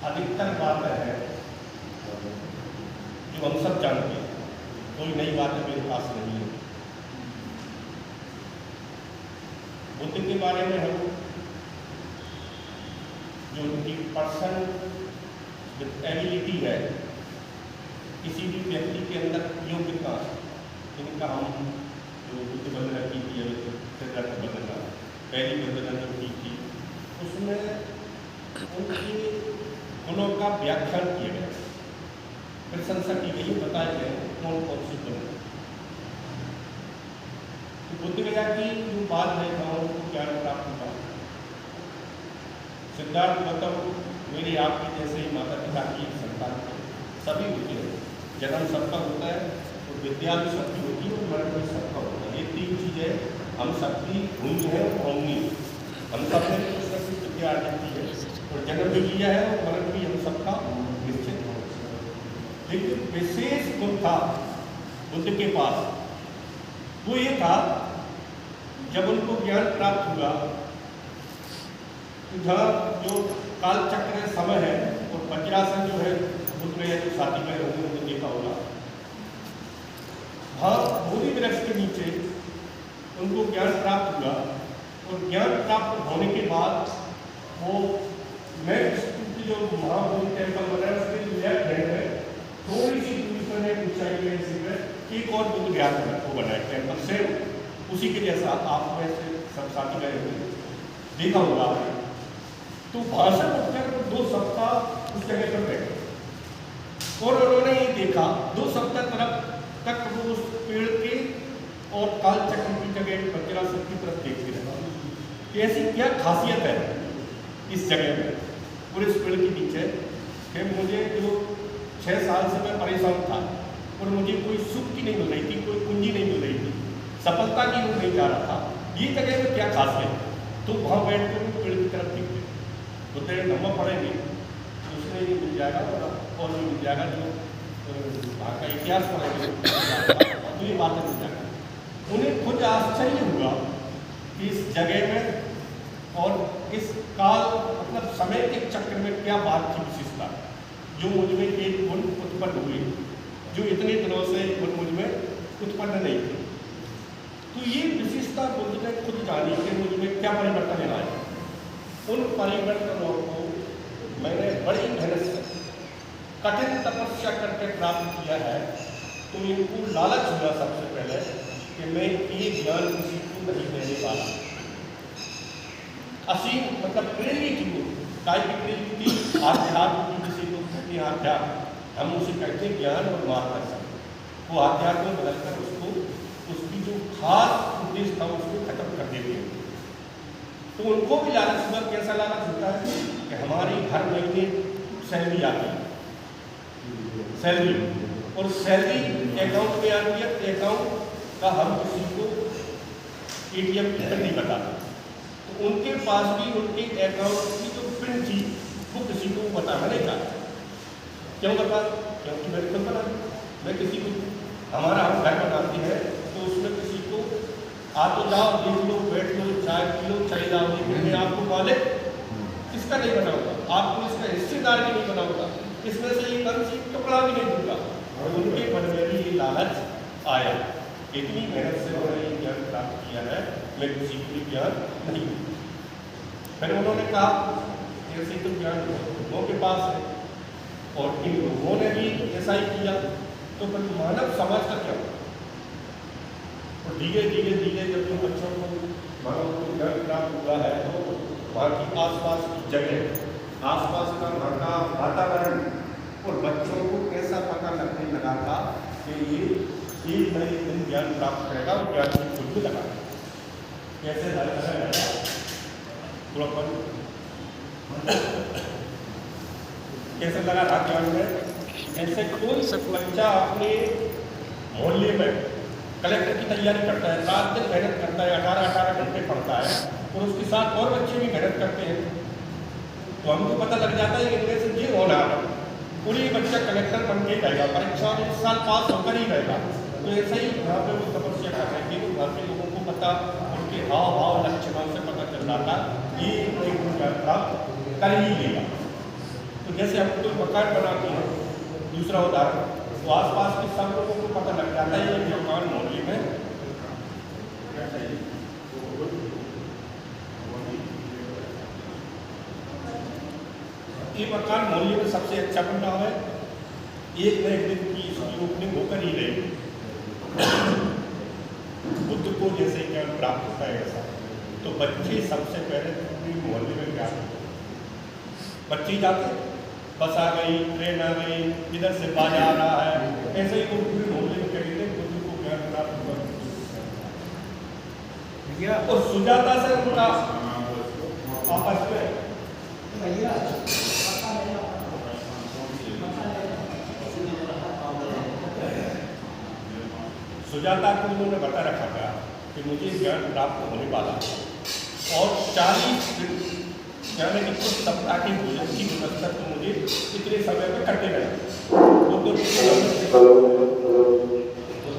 अधिकतर बात है जो हम सब जानते हैं, कोई नई बात मेरे पास नहीं है। बुद्ध के बारे में हम जो उनकी पर्सन एबिलिटी है, किसी भी व्यक्ति के अंदर योग्यता, जिनका हम जो बुद्ध वंदना की थी, सिद्धार्थ वंदना पहली वंदना जो की थी, उसमें उनके गुणों का व्याख्यान किया गया, प्रशंसा की गई, बताए गए कौन कौन से गुण। तो बुद्ध गया की जो बात है उनको ज्ञान प्राप्त हुआ। सिद्धार्थ गौतम मेरे आपके जैसे ही माता पिता की संतान थे, सभी होते हैं, जन्म सबका होता है और विद्या भी सबकी होती है और मरण भी सबका होता है। ये तीन चीज़ें हम सबकी हुई है और होंगी। हम सब ने कुछ न कुछ विद्या अर्जित की है और जन्म भी लिया है और मरण भी हम सबका निश्चित हो। लेकिन विशेष गुण था बुद्ध के पास, वो ये था जब उनको ज्ञान प्राप्त हुआ, जहाँ जो काल चक्र समय है और वज्रासन जो है, बुद्ध गया जो शादी में होंगे उनको देखा होगा, वहाँ बोधि वृक्ष के नीचे उनको ज्ञान प्राप्त हुआ और ज्ञान प्राप्त होने के बाद वो नेक्स्ट जो महाबोधि टेम्पल बना है उसके लेफ्ट हैंड में थोड़ी सी दूरी पर एक ऊंचाई में एक और बुद्ध ज्ञान वो बना है टेम्पल से, उसी के जैसा आप में से सब साथी गए होंगे, देखा होगा। तो भाषण होकर 2 सप्ताह उस जगह पर बैठे और उन्होंने ये देखा 2 सप्ताह तक वो उस पेड़ के और काल चक्र की जगह वज्रासन की तरफ देखते रहे कि ऐसी क्या खासियत है इस जगह में और इस पेड़ के नीचे कि मुझे जो 6 साल से मैं परेशान था और मुझे कोई सुख की नहीं मिल रही थी, कोई कुंजी नहीं मिल रही थी, सफलता की ओर नहीं जा रहा था, ये जगह में क्या खासियत है। तो वहाँ बैठ कर पेड़ की तरफ देखते तो तेरे नंबर पड़ेंगे उसमें ये मिल जाएगा और ये मिल जाएगा, जो वहाँ का इतिहास पढ़ेंगे तो ये बातें मिल जाएगा। उन्हें खुद आश्चर्य हुआ कि इस जगह में और इस काल मतलब समय के चक्र में क्या बात की विशेषता, जो मुझ में एक गुण उत्पन्न हुई जो इतने दिनों से गुण मुझ में उत्पन्न नहीं थी। तो ये विशेषता बुद्ध ने खुद जानी कि मुझ में क्या परिवर्तन लाए। उन परिवर्तनों को मैंने बड़ी मेहनत से कठिन तपस्या करके प्राप्त किया है। तो इनको लालच हुआ सबसे पहले कि मैं ये ज्ञान किसी को नहीं देने वाला। असीम मतलब प्रेरित की काय की प्रेरित आध्यात्म की किसी को अपनी आध्यात्म हम उसे कहते हैं ज्ञान और मार्गदर्शन, वो आध्यात्म में बदलकर उसको उसकी जो खास उद्देश्य था उसको खत्म कर देते हैं। तो उनको भी लालच हुआ। कैसा लालच होता है कि हमारी हर महीने सैलरी आती है, सैलरी और सैलरी अकाउंट में आती है, अकाउंट का हम किसी को ATM पिन नहीं बताते। तो उनके पास भी उनके अकाउंट की जो पिन थी वो किसी को बताना नहीं चाहता। क्यों बता? क्योंकि मेरे को बना मैं किसी को हमारा हम घर बनाते हैं तो उसमें किसी को आ तो जाओ, देख लो, बैठ लो, चाय पी लो, चले जाओ, लेकिन मैं आपको मालिक इसका नहीं बनाऊंगा, आपको इसका हिस्सेदार भी नहीं बनाऊंगा, इसमें से एक अंश टुकड़ा भी नहीं दूंगा। और उनके मन में भी ये लालच आया। इतनी मेहनत से उन्होंने ये ज्ञान प्राप्त किया है, मैं किसी को भी ज्ञान नहीं दूँ। फिर उन्होंने कहा ऐसे तो ज्ञान लोगों के पास है और इन लोगों ने भी ऐसा ही किया, तो फिर मानव समाज का क्या हुआ? और धीरे धीरे धीरे जब इन बच्चों को मानव को ज्ञान प्राप्त हुआ है तो वहाँ की आसपास की जगह, आसपास का वहाँ का वातावरण और बच्चों को कैसा पता लगने लगा था कि ये एक न एक दिन ज्ञान प्राप्त करेगा और ज्ञान की खुद भी लगा कैसे लगा कैसे लगा था ज्ञान में। ऐसे कोई बच्चा अपने मोहल्ले में कलेक्टर की तैयारी करता है, रात दिन मेहनत करता है, 18 घंटे पढ़ता है और उसके साथ और बच्चे भी मेहनत करते हैं, तो हमको पता लग जाता है कि इनमें से ये होना है पूरी बच्चा कलेक्टर बन के रहेगा, परीक्षा में इस साल पास होकर ही रहेगा। तो ऐसा ही वहाँ पर वो तपस्या कर रहे थे, वहाँ पे लोगों को पता उनके हाव भाव लक्षणों से पता चल रहा था ये प्राप्त कर ही लेगा। तो जैसे हम कोई मकान बनाते हैं, दूसरा उदाहरण, तो आसपास के सब लोगों को पता लग जाता है ये मकान मोहल्ले में कैसा है। ये मकान मोहल्ले में सबसे अच्छा बन रहा है, एक न एक दिन की इसकी ओपनिंग होकर ही रहेगी। बुद्ध को जैसे ज्ञान प्राप्त होता है ऐसा, तो बच्चे सबसे पहले पूरी मोहल्ले में क्या करते, बच्चे जाते, बस आ गई, ट्रेन आ गई, इधर से बाजा आ रहा है, ऐसे ही वो पूरी मोहल्ले में कहेंगे बुद्ध को ज्ञान प्राप्त हुआ। और सुजाता से उनका आपस में सुजाता को उन्होंने बता रखा था कि मुझे ज्ञान प्राप्त होने वाला है और 40 दिन यानी कि कुछ सप्ताह के भोजन की व्यवस्था तो मुझे इतने समय में करते रहे।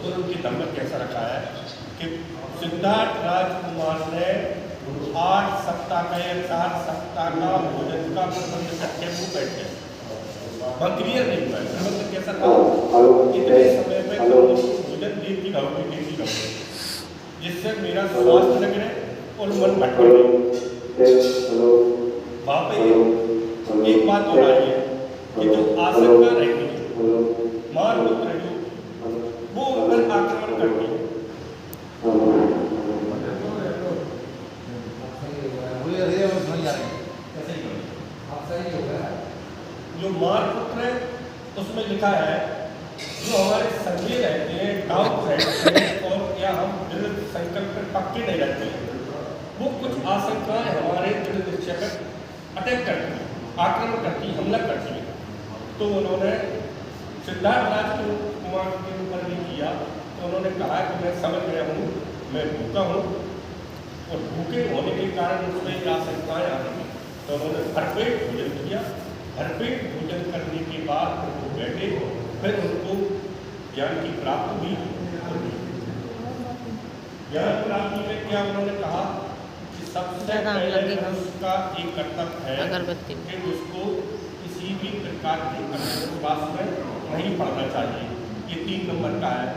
उनके धर्म में कैसा रखा है कि सिद्धार्थ राजकुमार ने 8 सप्ताह का या 4 सप्ताह का भोजन का प्रबंध करके वो बैठे, क्लियर नहीं हुआ प्रबंध कैसा था, इतने समय में भोजन देती रहूँगी, जिससे मेरा स्वास्थ्य लग रहे और मन भटके। वहाँ पे एक बात हो रही है कि जो आशंका रहती है, मार पुत्र जो वो उन पर आक्रमण करती है। जो मार पुत्र है उसमें लिखा है जो हमारे संदेह रहते हैं, डाउट रहते हैं और या हम दृढ़ संकल्प पर पक्के नहीं रहते हैं, वो कुछ आशंकाएं हमारे दृढ़ निश्चय पर अटैक करती हैं, आक्रमण करती, हमला करती है। तो उन्होंने सिद्धार्थ राजकुमार के ऊपर भी किया, तो उन्होंने कहा कि मैं समझ गया हूँ, मैं भूखा हूँ और भूखे होने के कारण उसमें आशंकाएँ आ रही, तो उन्होंने भरपेट भोजन किया। भरपेट भोजन करने के बाद वो बैठे, फिर उनको ज्ञान की प्राप्ति भी होगी। ज्ञान प्राप्ति में क्या उन्होंने कहा कि सबसे पहले उसका एक कर्तव्य है कि उसको किसी भी प्रकार के अंधविश्वास में नहीं पड़ना चाहिए, ये 3 नंबर का है।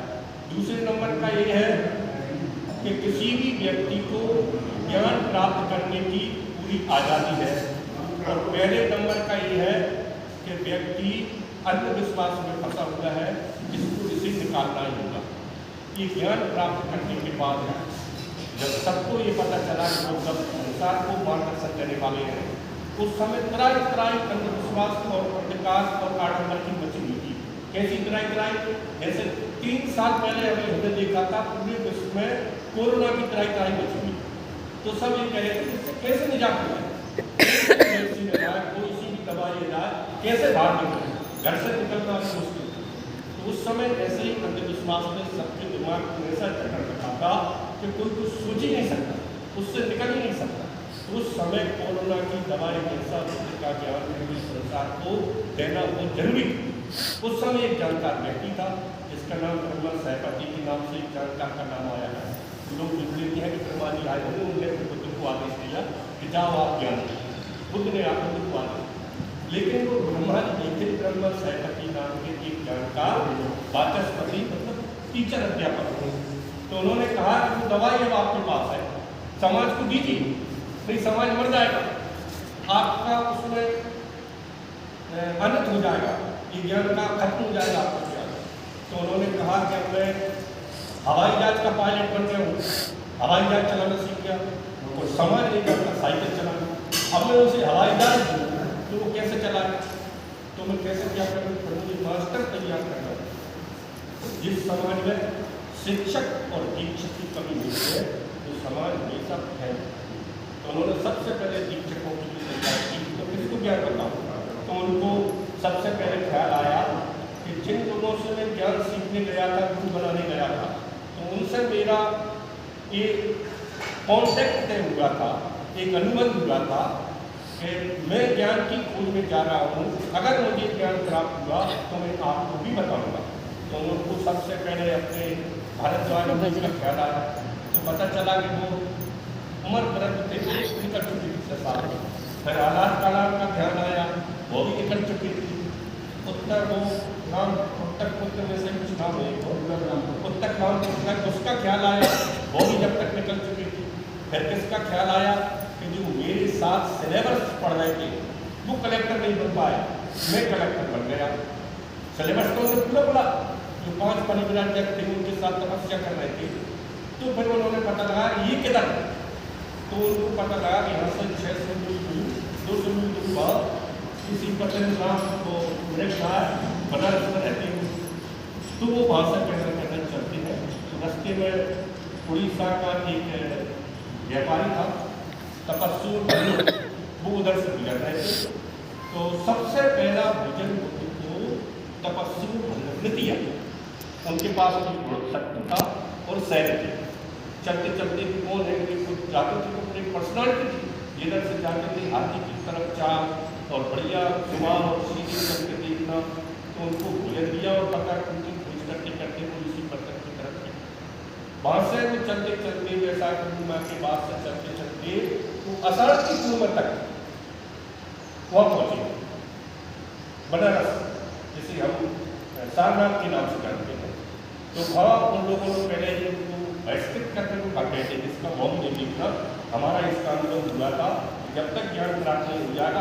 दूसरे नंबर का ये है कि किसी भी व्यक्ति को ज्ञान प्राप्त करने की पूरी आज़ादी है। और पहले नंबर का ये है कि व्यक्ति अंधविश्वास में फंसा हुआ है, जिसको इसे निकालना ही होगा। ये ज्ञान प्राप्त करने के बाद जब सबको ये पता चला कि वो सब संसार को मार्गदर्शन करने वाले हैं, उस समय तराई तराई अंधविश्वास और अंधकार और आडंबर की मची हुई थी। कैसी तराई तराई? जैसे 3 साल पहले हमने देखा था पूरे विश्व में कोरोना की तराई तराई मची हुई, तो सब ये कह रहे थे इससे कैसे निजात मिले, कोई सी भी दवाई जाए, कैसे बाहर निकले, घर से निकलना मुश्किल। तो उस समय ऐसे ही अंधविश्वास ने सबके दिमाग को ऐसा चक्कर रखा था कि कोई कुछ सोच ही नहीं सकता, उससे निकल ही नहीं सकता। तो उस समय कोरोना की दवाई जैसा का ज्ञान संसार को देना बहुत जरूरी था। उस समय एक जानकार व्यक्ति था जिसका नाम ब्रह्मा सहपति के नाम से एक जानकार का नाम आया है। लोग लिखते हैं कि ब्रह्मा जी आए होंगे, उन्होंने बुद्ध को आदेश दिया कि जाओ आप ज्ञान। बुद्ध ने आप बुद्ध को आदेश, लेकिन वो ब्रह्मा जी नहीं थे, ब्रह्मा सहपति नाम के एक जानकार वाचस्पति मतलब टीचर अध्यापक थे। तो उन्होंने कहा कि वो दवाई अब आपके पास है, समाज को दीजिए, नहीं समाज मर जाएगा, आपका उसमें अनंत हो जाएगा, ये ज्ञान का खत्म हो जाएगा आपका ज्ञान। तो उन्होंने कहा कि अब मैं हवाई जहाज का पायलट बन गया हूँ, हवाई जहाज चलाना सीख गया, और समाज नहीं करता साइकिल चलाना, अब मैं उसे हवाई जहाज दूँ तो वो कैसे चलाए, तो मैं कैसे क्या करूँ, तो मुझे मास्टर तैयार करना है। जिस समाज में शिक्षक और दीक्षक की कमी होती है तो समाज हमेशा है। तो उन्होंने सबसे पहले दीक्षकों की तैयारी की, तो किसको ज्ञान बताऊँ, तो उनको सबसे पहले ख्याल आया कि जिन लोगों से मैं ज्ञान सीखने गया था, गुरु बनाने गया था, तो उनसे मेरा एक कॉन्टैक्ट तय हुआ था, एक अनुबंध हुआ था कि मैं ज्ञान की खोज में जा रहा हूँ, अगर मुझे ज्ञान प्राप्त हुआ तो मैं आपको भी बताऊँगा। तो उनको सबसे पहले अपने भारद्वाज का ख्याल आया, तो पता चला कि वो उम्र वृद्ध थे, निकट चुकी साल। फिर आलार कालार का ध्यान आया, वो भी निकल चुकी थी। उत्तर वो नाम उत्तर पुत्र में से कुछ नाम है, उत्तर नाम पुस्तक, उसका ख्याल आया, वो भी जब तक निकल चुकी थी। फिर किसका ख्याल आया कि जो मेरे साथ सिलेबस पढ़ रहे थे वो कलेक्टर नहीं बन पाए, मैं कलेक्टर बन गया। सिलेबस तो उन्होंने पूरा बोला, जो 5 परिव्राजक थे उनके साथ तपस्या कर रहे थे। तो फिर उन्होंने पता लगा ये किधर है, तो उनको पता लगा कि यहाँ से 600 मील 200 मील दूर पर किसी पतंगराम को बनारस में रहते हैं। तो वो वहाँ से पैदल पैदल चलते हैं। तो रास्ते में उड़ीसा का एक व्यापारी था तपस्वी, वो उधर से गुजर रहे थे। तो सबसे पहला भोजन उनको तपस्वी ने दिया। उनके पास शक्ति था और सैन्य थे। चलते चलते भी कौन है कि कुछ जाते थे तो अपनी पर्सनालिटी थी। इधर से जाते थे हाथी की तरफ चाल और बढ़िया जुबान और सीधी करके देखना, तो उनको भोजन दिया और पता उनकी खोज करते करते वो इसी पत्थर की तरफ गए। वहाँ से वो चलते चलते वैशाख पूर्णिमा के बाद से चलते चलते वो आषाढ़ की पूर्णिमा तक वहाँ पहुँचे बनारस, जिसे हम सारनाथ के नाम से जानते हैं। तो वहाँ उन लोगों ने पहले ही उनको बहिष्कृत करके वो भाग गए थे, जिसका बहुत नहीं लिखना हमारा इसका अनुभव हुआ था। जब तक ज्ञान प्राप्त नहीं हो जाएगा